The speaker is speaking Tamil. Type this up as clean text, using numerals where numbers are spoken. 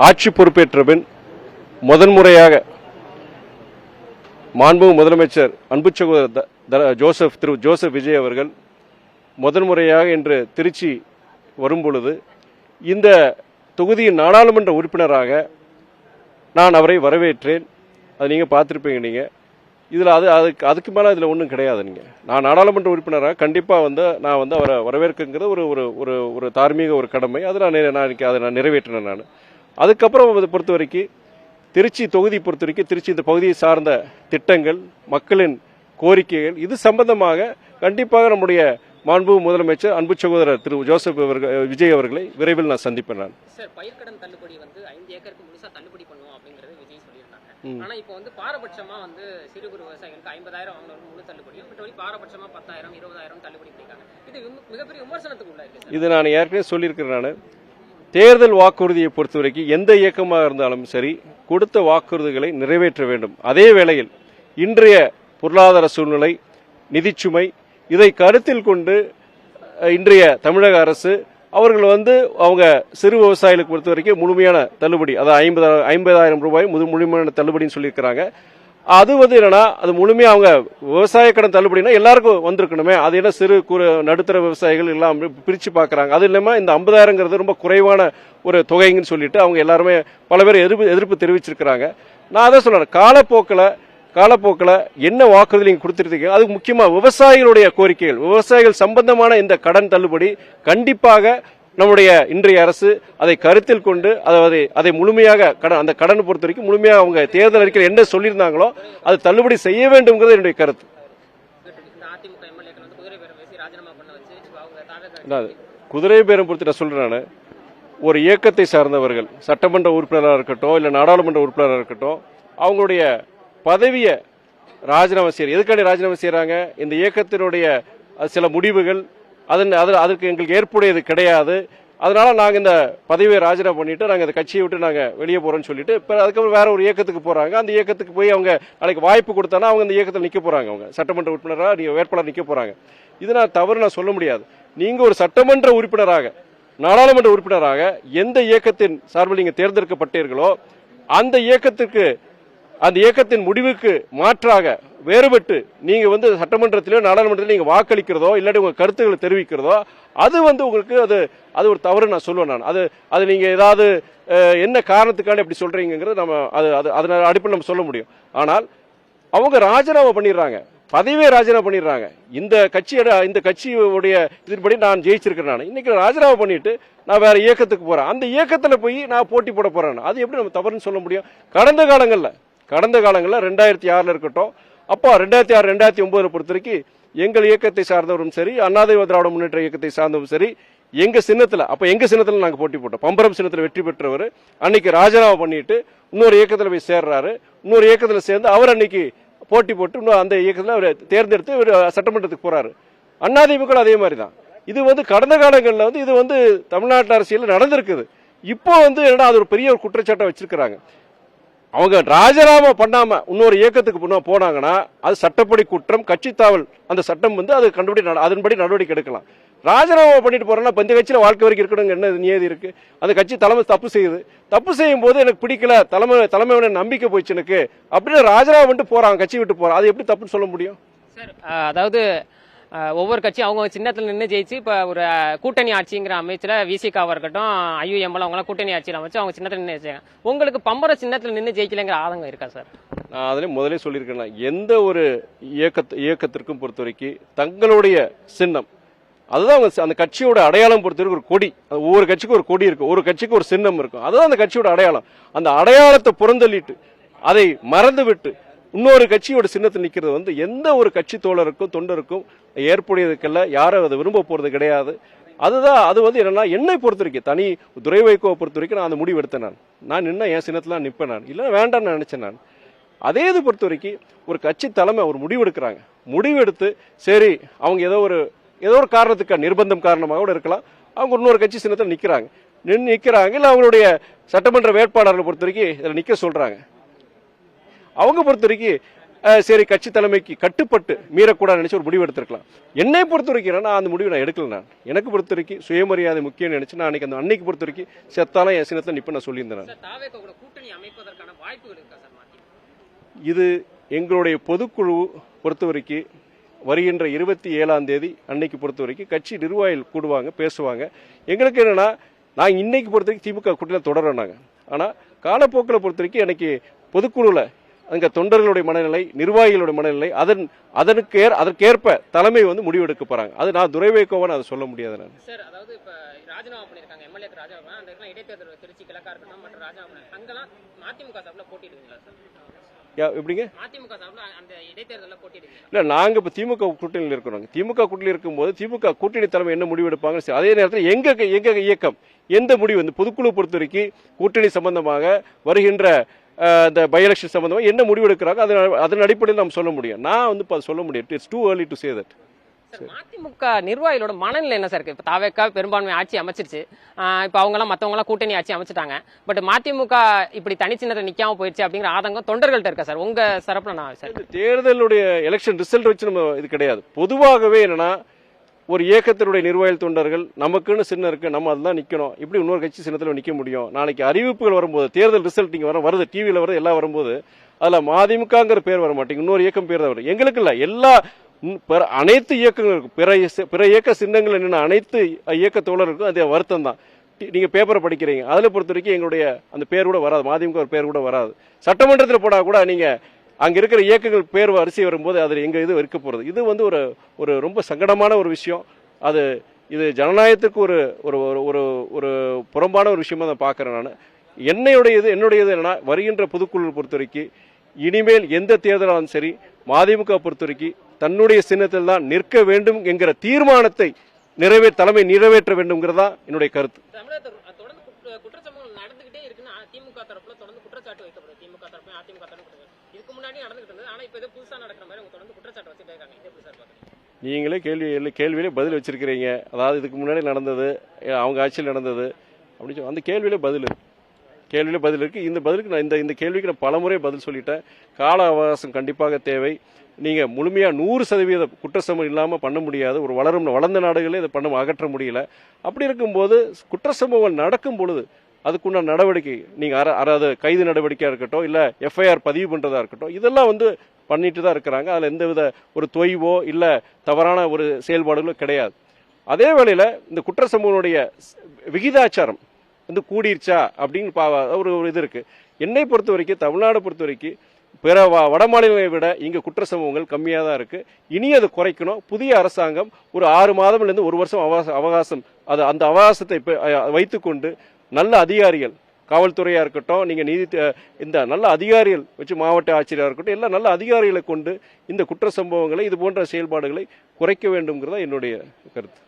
ஆட்சி பொறுப்பேற்ற பின் முதன்முறையாக மாண்புமிகு முதலமைச்சர் அன்பு சகோதரர் திரு ஜோசப் விஜய் அவர்கள் முதன்முறையாக இன்று திருச்சி வரும்பொழுது இந்த தொகுதியின் நாடாளுமன்ற உறுப்பினராக நான் அவரை வரவேற்றேன். அது நீங்கள் பார்த்துருப்பீங்க. நீங்கள் இதில் அதுக்கு மேலே இதில் ஒன்றும் கிடையாது. நான் நாடாளுமன்ற உறுப்பினராக கண்டிப்பாக நான் அவரை வரவேற்குங்கிறது ஒரு ஒரு ஒரு ஒரு தார்மீக ஒரு கடமை. அதை நான் நிறைவேற்றினேன். நான் அதுக்கப்புறம் அதை பொறுத்த வரைக்கும் திருச்சி தொகுதி பொறுத்த வரைக்கும் திருச்சி இந்த பகுதியை சார்ந்த திட்டங்கள், மக்களின் கோரிக்கைகள், இது சம்பந்தமாக கண்டிப்பாக நம்முடைய மாண்புமிகு முதலமைச்சர் அன்பு சகோதரர் திரு ஜோசப் விஜய் அவர்களை விரைவில் நான் சந்திப்பேன். நான் பயிர்க்கடன் தள்ளுபடி 5 ஏக்கருக்கு முழுசா தள்ளுபடி பண்ணுவோம் அப்படிங்கறது விஜய் சொல்லியிருந்தாங்க. ஆனா இப்போ பாரபட்சமா சிறு குறு விவசாயிகளுக்கு 50,000 வாங்கினவங்க முழு தள்ளுபடியும், மற்றபடி பாரபட்சமா 10,000 20,000 தள்ளுபடி பண்ணிருக்காங்க. இது மிகப்பெரிய விமர்சனத்துக்கு உள்ளாயிருக்கு. இது நான் ஏற்கனவே சொல்லியிருக்கிறேன். நான் தேர்தல் வாக்குறுதியை பொறுத்த வரைக்கும் எந்த இயக்கமாக இருந்தாலும் சரி, கொடுத்த வாக்குறுதிகளை நிறைவேற்ற வேண்டும். அதே வேளையில் இன்றைய பொருளாதார சூழ்நிலை, நிதிச்சுமை, இதை கருத்தில் கொண்டு இன்றைய தமிழக அரசு அவர்கள் அவங்க சிறு விவசாயிகளுக்கு பொறுத்த வரைக்கும் முழுமையான தள்ளுபடி, அதாவது 50,000 ரூபாய் முழுமையான தள்ளுபடின்னு சொல்லியிருக்கிறாங்க. அது என்னன்னா, அது முழுமையாக அவங்க விவசாய கடன் தள்ளுபடினா எல்லாருக்கும் வந்திருக்கணுமே. அது என்ன சிறு குறு நடுத்தர விவசாயிகள் எல்லாம் பிரிச்சு பார்க்கறாங்க. அது இல்லாம இந்த 50,000ங்கிறது ரொம்ப குறைவான ஒரு தொகைங்கன்னு சொல்லிட்டு அவங்க எல்லாருமே பல பேர் எதிர்ப்பு தெரிவிச்சிருக்கிறாங்க. நான் அதை சொல்றேன், காலப்போக்கில் என்ன வாக்குறுதி நீங்க கொடுத்திருக்கீங்க, அதுக்கு முக்கியமா விவசாயிகளுடைய கோரிக்கைகள், விவசாயிகள் சம்பந்தமான இந்த கடன் தள்ளுபடி கண்டிப்பாக நம்முடைய இன்றைய அரசு அதை கருத்தில் கொண்டு அதை முழுமையாக அந்த கடனை பொறுத்த வரைக்கும் முழுமையாக அவங்க தேர்தல் அறிக்கையில் என்ன சொல்லியிருந்தாங்களோ அது தள்ளுபடி செய்ய வேண்டும்ங்கிறது என்னுடைய கருத்து. குதிரை பேரம் பொறுத்து நான் சொல்றேன், ஒரு இயக்கத்தை சார்ந்தவர்கள் சட்டமன்ற உறுப்பினராக இருக்கட்டும், இல்ல நாடாளுமன்ற உறுப்பினராக இருக்கட்டும், அவங்களுடைய பதவியை ராஜினாமா செய்ய எதுக்காண்டி ராஜினாமா செய்யறாங்க? இந்த இயக்கத்தினுடைய சில முடிவுகள் அதற்கு எங்களுக்கு ஏற்புடையது கிடையாது. அதனால நாங்க இந்த பதவியை ராஜினாமா பண்ணிட்டு நாங்க இந்த கட்சியை விட்டு நாங்க வெளியே போறோம்னு சொல்லிட்டு அதுக்கப்புறம் வேற ஒரு இயக்கத்துக்கு போறாங்க. அந்த இயக்கத்துக்கு போய் அவங்க நாளைக்கு வாய்ப்பு கொடுத்தானா அவங்க இந்த இயக்கத்தில் நிக்க போறாங்க. அவங்க சட்டமன்ற உறுப்பினராக வேட்பாளர் நிக்க போறாங்க. இது நான் தவறு நான் சொல்ல முடியாது. நீங்க ஒரு சட்டமன்ற உறுப்பினராக, நாடாளுமன்ற உறுப்பினராக எந்த இயக்கத்தின் சார்பில் நீங்க தேர்ந்தெடுக்கப்பட்டீர்களோ அந்த இயக்கத்தின் முடிவுக்கு மாற்றாக வேறுபட்டு நீங்க சட்டமன்றத்திலோ நாடாளுமன்றத்திலோ நீங்க வாக்களிக்கிறதோ இல்லாட்டி உங்க கருத்துக்களை தெரிவிக்கிறதோ அது உங்களுக்கு அது ஒரு தவறு நான் சொல்லுவேன். நான் அது நீங்க ஏதாவது என்ன காரணத்துக்காண்டி அப்படி சொல்றீங்கிறது நம்ம அதனால அடிப்படையில் நம்ம சொல்ல முடியும். ஆனால் அவங்க ராஜினாமா பண்ணிடுறாங்க, பதவியை ராஜினாமா பண்ணிடுறாங்க. இந்த கட்சியுடைய இதன்படி நான் ஜெயிச்சிருக்கிறேன். நான் இன்னைக்கு ராஜினாமா பண்ணிட்டு நான் வேற இயக்கத்துக்கு போறேன். அந்த இயக்கத்துல போய் நான் போட்டி போட போறேன். அது எப்படி நம்ம தவறுன்னு சொல்ல முடியும்? கடந்த காலங்களில் 2006 இருக்கட்டும், அப்போ 2006 2009 பொறுத்த வரைக்கும் எங்கள் இயக்கத்தை சார்ந்தவரும் சரி, அண்ணா திராவிட முன்னேற்ற இயக்கத்தை சார்ந்தவரும் சரி, எங்க சின்னத்துல நாங்க போட்டி போட்டோம். பம்பரம் சின்னத்துல வெற்றி பெற்றவர் அன்னைக்கு ராஜினாமா பண்ணிட்டு இன்னொரு இயக்கத்துல போய் சேர்றாரு. இன்னொரு இயக்கத்துல சேர்ந்து அவர் அன்னைக்கு போட்டி போட்டு இன்னும் அந்த இயக்கத்தில் அவர் தேர்ந்தெடுத்து சட்டமன்றத்துக்கு போறாரு. அதிமுக அதே மாதிரி தான். இது கடந்த காலங்களில் இது தமிழ்நாட்டு அரசியல் நடந்திருக்குது. இப்போ என்னன்னா அது ஒரு பெரிய ஒரு குற்றச்சாட்டை வச்சிருக்கிறாங்க. அவங்க ராஜினாமா பண்ணாம இன்னொரு இயக்கத்துக்கு போனாங்கன்னா அது சட்டப்படி குற்றம், கட்சி தாவல். அந்த சட்டம் அது அதன்படி நடவடிக்கை எடுக்கலாம். ராஜினாமா பண்ணிட்டு போறேன்னா இந்த கட்சியில வாழ்க்கை வரைக்கும் இருக்கணும் என்ன நியதி இருக்கு? அந்த கட்சி தலைமை தப்பு செய்யும் போது எனக்கு பிடிக்கல, தலைமை நம்பிக்கை போயிடுச்சு எனக்கு அப்படின்னு ராஜினாமா பண்ணிட்டு போறாங்க, கட்சி விட்டு போறாங்க. அது எப்படி தப்புன்னு சொல்ல முடியும்? சார், அதாவது ஒவ்வொரு கட்சியும் அவங்க சின்னத்தில் நின்று ஜெயிச்சு இப்போ ஒரு கூட்டணி ஆட்சிங்கிற அமைச்சில் விசிகாவாக இருக்கட்டும், ஐயுஎம்எல் அவங்களாம் கூட்டணி ஆட்சியில் அமைச்சு அவங்க சின்னத்தில் நின்று ஜெயிச்சாங்க. உங்களுக்கு பம்பர சின்னத்தில் நின்று ஜெயிக்கலைங்கிற ஆதங்கம் இருக்கா சார்? நான் அதிலே முதலே சொல்லியிருக்கேன், எந்த ஒரு இயக்கத்திற்கும் பொறுத்த வரைக்கும் தங்களுடைய சின்னம், அதுதான் அவங்க அந்த கட்சியோட அடையாளம் பொறுத்த வரைக்கும் ஒரு கொடி. ஒவ்வொரு கட்சிக்கும் ஒரு கொடி இருக்கும், ஒரு கட்சிக்கு ஒரு சின்னம் இருக்கும். அதுதான் அந்த கட்சியோட அடையாளம். அந்த அடையாளத்தை புறந்தள்ளிட்டு அதை மறந்து விட்டு இன்னொரு கட்சியோட சின்னத்தில் நிற்கிறது எந்த ஒரு கட்சி தோழருக்கும் தொண்டருக்கும் ஏற்புடையதுக்கல்ல. யாரும் அதை விரும்ப போறது கிடையாது. அது என்னன்னா என்னை பொறுத்த வரைக்கும், தனி துரை வைகோவை பொறுத்த வரைக்கும் நான் அந்த முடிவு எடுத்தேன். நான் நின்னா என் சின்னத்துல நிற்பேன். நான் இல்லை வேண்டாம்னு நினைச்சேன். நான் அதே இது பொறுத்த வரைக்கும் ஒரு கட்சி தலைமை ஒரு முடிவு எடுக்கிறாங்க. முடிவு எடுத்து சரி அவங்க ஏதோ ஒரு காரணத்துக்கு நிர்பந்தம் காரணமாக கூட இருக்கலாம், அவங்க இன்னொரு கட்சி சின்னத்தில் நிற்கிறாங்க. இல்லை அவங்களுடைய சட்டமன்ற வேட்பாளர்களை பொறுத்த வரைக்கும் இதில் நிற்க சொல்றாங்க. அவங்க பொறுத்த வரைக்கும் சரி கட்சி தலைமைக்கு கட்டுப்பட்டு மீறக்கூடாது நினைச்சு ஒரு முடிவு எடுத்திருக்கலாம். என்னை பொறுத்த வரைக்கும் நான் அந்த முடிவு நான் எடுக்கல. நான் எனக்கு பொறுத்த வரைக்கும் சுயமரியாதை முக்கியம் நினைச்சு நான் அன்னைக்கு பொறுத்த வரைக்கும் செத்தாலும் என் சின்னத்தை நிப்ப நான் சொல்லியிருந்தேன். கூட்டணி அமைப்பதற்கான வாய்ப்புகள் இருக்கா சார்? இது எங்களுடைய பொதுக்குழு பொறுத்த வரைக்கும் வருகின்ற 27ஆம் தேதி அன்னைக்கு பொறுத்த வரைக்கும் கட்சி நிர்வாகிகள் கூடுவாங்க, பேசுவாங்க. எங்களுக்கு என்னன்னா நான் இன்னைக்கு பொறுத்த வரைக்கும் திமுக கூட்டணியில் தொடர்றோம் நாங்கள். ஆனால் காலப்போக்கில் பொறுத்த வரைக்கும் எனக்கு பொதுக்குழுவில் அங்கே தொண்டர்களுடைய மனநிலை, நிர்வாகிகளுடைய மனநிலை, அதற்கேற்ப தலைமை வந்து முடிவெடுக்க போறாங்க. அது நான் துரைவைகோவன் அதை சொல்ல முடியாது. நான் சார் அதாவது இப்ப ராஜினாமா பண்ணிருக்காங்க, எம்எல்ஏ ராஜினாமா, அந்த இடைத்தேர்தல் திருச்சி கிழக்கா இருக்கணும் மற்ற ராஜினாமா அங்கெல்லாம் மதிமுக சார்பில் போட்டிடுவீங்களா சார்? எப்படிங்க மதிமுக சார்பில் அந்த இடைத்தேர்தலில் போட்டிடுவீங்க? இல்ல, நாங்க இப்ப திமுக கூட்டணியில் இருக்கிறோம். திமுக கூட்டணியில் இருக்கும்போது திமுக கூட்டணி தலைமை என்ன முடிவு எடுப்பாங்க. அதே நேரத்தில் எங்க இயக்கம் எந்த முடிவு வந்து பொதுக்குழு பொறுத்த வரைக்கும் கூட்டணி சம்பந்தமாக வருகின்ற இந்த பை எலெக்ஷன் சம்பந்தமாக என்ன முடிவு எடுக்கிறாங்க அதன் அடிப்படையில் நம்ம சொல்ல முடியும். நான் வந்து சொல்ல முடியும். It's too early to say that. MDMK நிர்வாகிகளோட மனநிலை என்ன சார் இருக்கு? இப்ப தாவேக்கா பெரும்பான்மை ஆட்சி அமைச்சிருச்சு, இப்ப மத்தவங்க கூட்டணி ஆட்சி அமைச்சிட்டாங்க. பட் மதிமுக இப்படி தனிச்சின்னத்தை நிக்காம போயிடுச்சு அப்படிங்கிற ஆதங்கம் தொண்டர்கள்ட்ட இருக்கா சார்? உங்க சிறப்புல நான் சார் தேர்தலுடைய எலெக்ஷன் ரிசல்ட் வச்சு நம்ம இது கிடையாது. பொதுவாகவே என்னன்னா ஒரு இயக்கத்தினுடைய நிர்வாகிகள் தொண்டர்கள் நமக்குன்னு சின்னம் இருக்கு, நம்ம அதுதான் நிக்கணும், இப்படி இன்னொரு கட்சி சின்னத்தில் நிக்க முடியும். நாளைக்கு அறிவிப்புகள் வரும்போது தேர்தல் ரிசல்ட் நீங்க வருது, டிவியில வருது, எல்லாம் வரும்போது அதுல மதிமுகங்கிற பேர் வர மாட்டேங்க, இன்னொரு இயக்கம் பேர் தான் வரும். எங்களுக்கு இல்ல, எல்லா அனைத்து இயக்கங்களுக்கும் பிற இயக்க சின்னங்கள் என்னென்ன அனைத்து இயக்க தோழருக்கும் அது வருத்தம் தான். நீங்க பேப்பரை படிக்கிறீங்க, அதுல பொறுத்த வரைக்கும் எங்களுடைய அந்த பேர் கூட வராது, மதிமுக பேர் கூட வராது. சட்டமன்றத்தில் போனா கூட நீங்க அங்க இருக்கிற இயக்கங்கள் பேர் வரிசை வரும்போது அதில் எங்க இது இருக்க போறது. இது வந்து ஒரு ரொம்ப சங்கடமான ஒரு விஷயம். இது ஜனநாயகத்துக்கு ஒரு ஒரு ஒரு புறம்பான ஒரு விஷயமா தான் பாக்குறேன் நான். என்னுடையது என்னன்னா வருகின்ற பொதுக்குழு பொறுத்த வரைக்கும் இனிமேல் எந்த தேர்தலாலும் சரி மதிமுக பொறுத்த வரைக்கும் தன்னுடைய சின்னத்தில் தான் நிற்க வேண்டும் என்கிற தீர்மானத்தை தலைமை நிறைவேற்ற வேண்டும்ங்கிறதா என்னுடைய கருத்து. குற்றச்சம்பவம் நடந்துகிட்டே இருக்குன்னு திமுக தரப்புல தொடர்ந்து குற்றச்சாட்டு வைக்கப்படுது. திமுக தரப்பு அதிமுக தரப்பு இதுக்கு முன்னாடி நடந்துகிட்டு இருந்தது, ஆனா இப்ப ஏதோ புதுசா நடக்கிற மாதிரி அவங்க தொடர்ந்து குற்றச்சாட்டு வச்சுட்டே இருக்காங்க. இது எப்படி சார் பாக்குறீங்க? நீங்களே கேள்வியிலே பதில் வச்சிருக்கிறீங்க. அதாவது இதுக்கு முன்னாடி நடந்தது, அவங்க ஆட்சியில் நடந்தது அப்படின்னு சொல்லி அந்த கேள்வியிலே பதில் இருக்கு. இந்த பதிலுக்கு நான் இந்த கேள்விக்கு நான் பலமுறை பதில் சொல்லிட்டேன். கால அவகாசம் கண்டிப்பாக தேவை. நீங்க முழுமையா 100% குற்றச்சம்பவம் இல்லாம பண்ண முடியாது. ஒரு வளர்ந்த நாடுகளே இதை அகற்ற முடியல. அப்படி இருக்கும்போது குற்றச்சம்பவம் நடக்கும் பொழுது அதுக்குண்டான நடவடிக்கை நீங்க அதாவது கைது நடவடிக்கையா இருக்கட்டும், இல்ல எஃப்ஐஆர் பதிவு பண்றதா இருக்கட்டும், இதெல்லாம் வந்து பண்ணிட்டு தான் இருக்கிறாங்க. அதுல எந்தவித ஒரு தொய்வோ இல்ல தவறான ஒரு செயல்பாடுகளோ கிடையாது. அதே வேளையில இந்த குற்றச்சம்பவனுடைய விகிதாச்சாரம் வந்து கூடிருச்சா அப்படின்னு ஒரு இது இருக்கு. என்னை பொறுத்த வரைக்கும் தமிழ்நாடு பொறுத்த வரைக்கும் பிற வட மாநிலங்களை விட இங்க குற்ற சம்பவங்கள் கம்மியா தான் இருக்கு. இனி அதை குறைக்கணும். புதிய அரசாங்கம் ஒரு 6 மாதம்லேருந்து 1 வருஷம் அவகாசம் அந்த அவகாசத்தை வைத்துக்கொண்டு நல்ல அதிகாரிகள், காவல்துறையா இருக்கட்டும், நீங்க இந்த நல்ல அதிகாரிகள் வச்சு மாவட்ட ஆட்சியராக இருக்கட்டும், எல்லாம் நல்ல அதிகாரிகளை கொண்டு இந்த குற்ற சம்பவங்களை இது போன்ற செயல்பாடுகளை குறைக்க வேண்டும்ங்கிறதா என்னுடைய கருத்து.